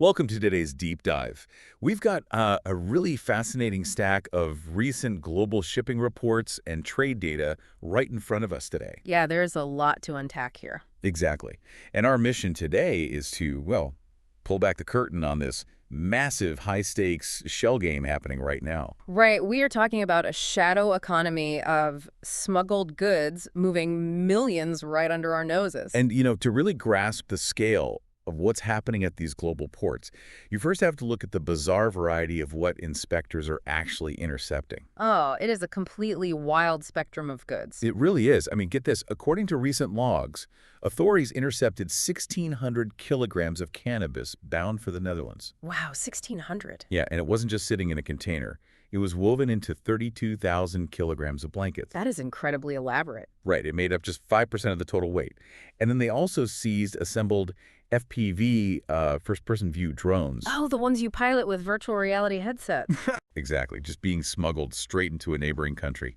Welcome to today's deep dive. We've got a really fascinating stack of recent global shipping reports and trade data right in front of us today. Yeah, there's a lot to unpack here. Exactly. And our mission today is to, well, pull back the curtain on this massive high-stakes shell game happening right now. Right, we are talking about a shadow economy of smuggled goods moving millions right under our noses. And, to really grasp the scale of what's happening at these global ports, you first have to look at the bizarre variety of what inspectors are actually intercepting. Oh, it is a completely wild spectrum of goods. It really is. I mean, get this. According to recent logs, authorities intercepted 1,600 kilograms of cannabis bound for the Netherlands. Wow, 1,600. Yeah, and it wasn't just sitting in a container. It was woven into 32,000 kilograms of blankets. That is incredibly elaborate. Right, it made up just 5% of the total weight. And then they also seized assembled FPV, first-person view drones. Oh, the ones you pilot with virtual reality headsets. Exactly, just being smuggled straight into a neighboring country.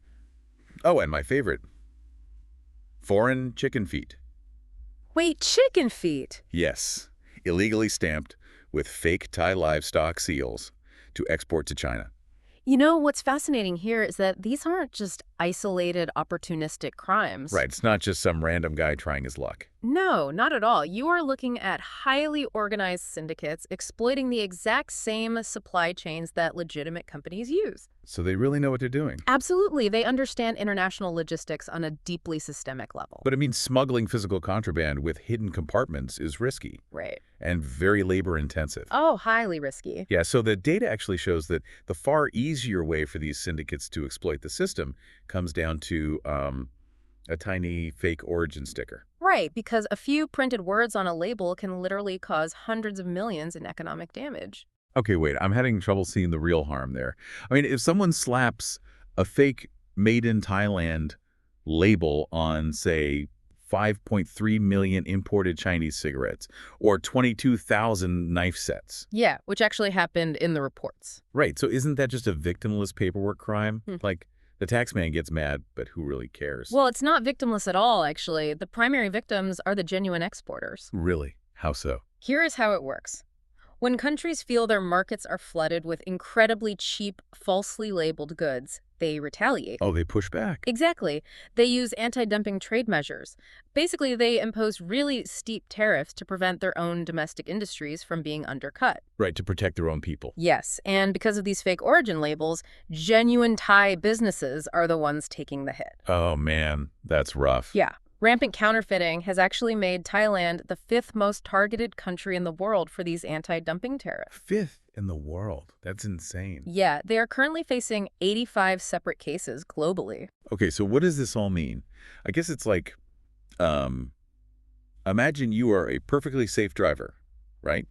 Oh, and my favorite, foreign chicken feet. Wait, chicken feet? Yes, illegally stamped with fake Thai livestock seals to export to China. You know, what's fascinating here is that these aren't just isolated, opportunistic crimes. Right, it's not just some random guy trying his luck. No, not at all. You are looking at highly organized syndicates exploiting the exact same supply chains that legitimate companies use. So they really know what they're doing. Absolutely. They understand international logistics on a deeply systemic level. But I mean, smuggling physical contraband with hidden compartments is risky. Right. And very labor-intensive. Oh, highly risky. Yeah, so the data actually shows that the far easier way for these syndicates to exploit the system comes down to a tiny fake origin sticker. Right, because a few printed words on a label can literally cause hundreds of millions in economic damage. Okay, wait, I'm having trouble seeing the real harm there. I mean, if someone slaps a fake made in Thailand label on, say, 5.3 million imported Chinese cigarettes or 22,000 knife sets. Yeah, which actually happened in the reports. Right, so isn't that just a victimless paperwork crime? Like, the taxman gets mad, but who really cares? Well, it's not victimless at all, actually. The primary victims are the genuine exporters. Really? How so? Here is how it works. When countries feel their markets are flooded with incredibly cheap, falsely labeled goods, they retaliate. Oh, they push back. Exactly. They use anti-dumping trade measures. Basically, they impose really steep tariffs to prevent their own domestic industries from being undercut. Right, to protect their own people. Yes, and because of these fake origin labels, genuine Thai businesses are the ones taking the hit. Oh, man, that's rough. Yeah. Rampant counterfeiting has actually made Thailand the 5th most targeted country in the world for these anti-dumping tariffs. 5th in the world. That's insane. Yeah, they are currently facing 85 separate cases globally. Okay, so what does this all mean? I guess it's like, imagine you are a perfectly safe driver, right?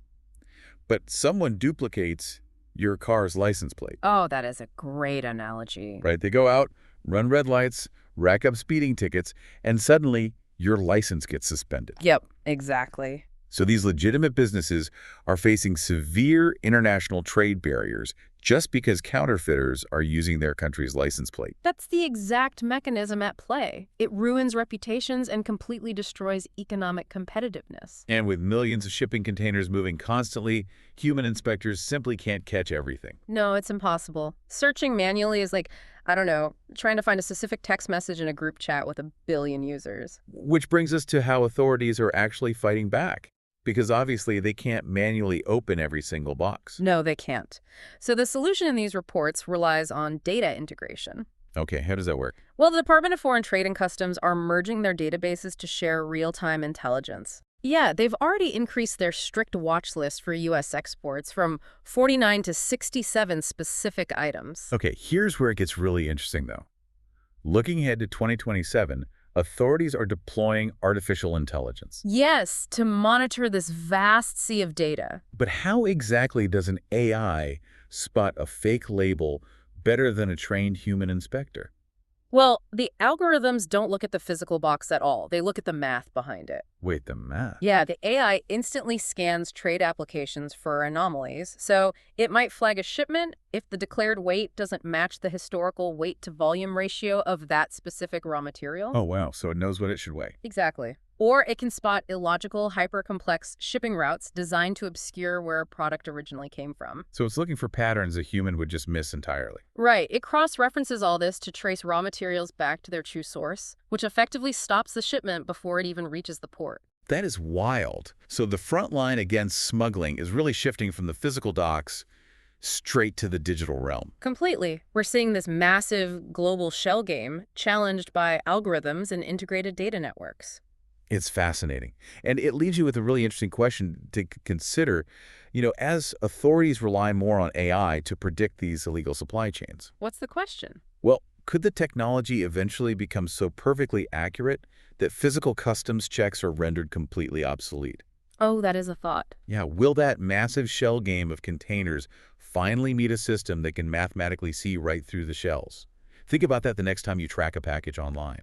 But someone duplicates your car's license plate. Oh, that is a great analogy. Right? They go out, run red lights, rack up speeding tickets, and suddenly your license gets suspended. Yep, exactly. So these legitimate businesses are facing severe international trade barriers just because counterfeiters are using their country's license plate. That's the exact mechanism at play. It ruins reputations and completely destroys economic competitiveness. And with millions of shipping containers moving constantly, human inspectors simply can't catch everything. No, it's impossible. Searching manually is like, I don't know, trying to find a specific text message in a group chat with a billion users. Which brings us to how authorities are actually fighting back. Because obviously they can't manually open every single box. No, they can't. So the solution in these reports relies on data integration. Okay, how does that work? Well, the Department of Foreign Trade and Customs are merging their databases to share real-time intelligence. Yeah, they've already increased their strict watch list for U.S. exports from 49 to 67 specific items. Okay, here's where it gets really interesting, though. Looking ahead to 2027, authorities are deploying artificial intelligence. Yes, to monitor this vast sea of data. But how exactly does an AI spot a fake label better than a trained human inspector? Well, the algorithms don't look at the physical box at all. They look at the math behind it. Wait, the math? Yeah, the AI instantly scans trade applications for anomalies. So it might flag a shipment if the declared weight doesn't match the historical weight-to-volume ratio of that specific raw material. Oh, wow. So it knows what it should weigh. Exactly. Or it can spot illogical, hyper-complex shipping routes designed to obscure where a product originally came from. So it's looking for patterns a human would just miss entirely. Right. It cross-references all this to trace raw materials back to their true source, which effectively stops the shipment before it even reaches the port. That is wild. So the front line against smuggling is really shifting from the physical docks straight to the digital realm. Completely. We're seeing this massive global shell game challenged by algorithms and integrated data networks. It's fascinating. And it leaves you with a really interesting question to consider, as authorities rely more on AI to predict these illegal supply chains. What's the question? Well, could the technology eventually become so perfectly accurate that physical customs checks are rendered completely obsolete? Oh, that is a thought. Yeah, will that massive shell game of containers finally meet a system that can mathematically see right through the shells? Think about that the next time you track a package online.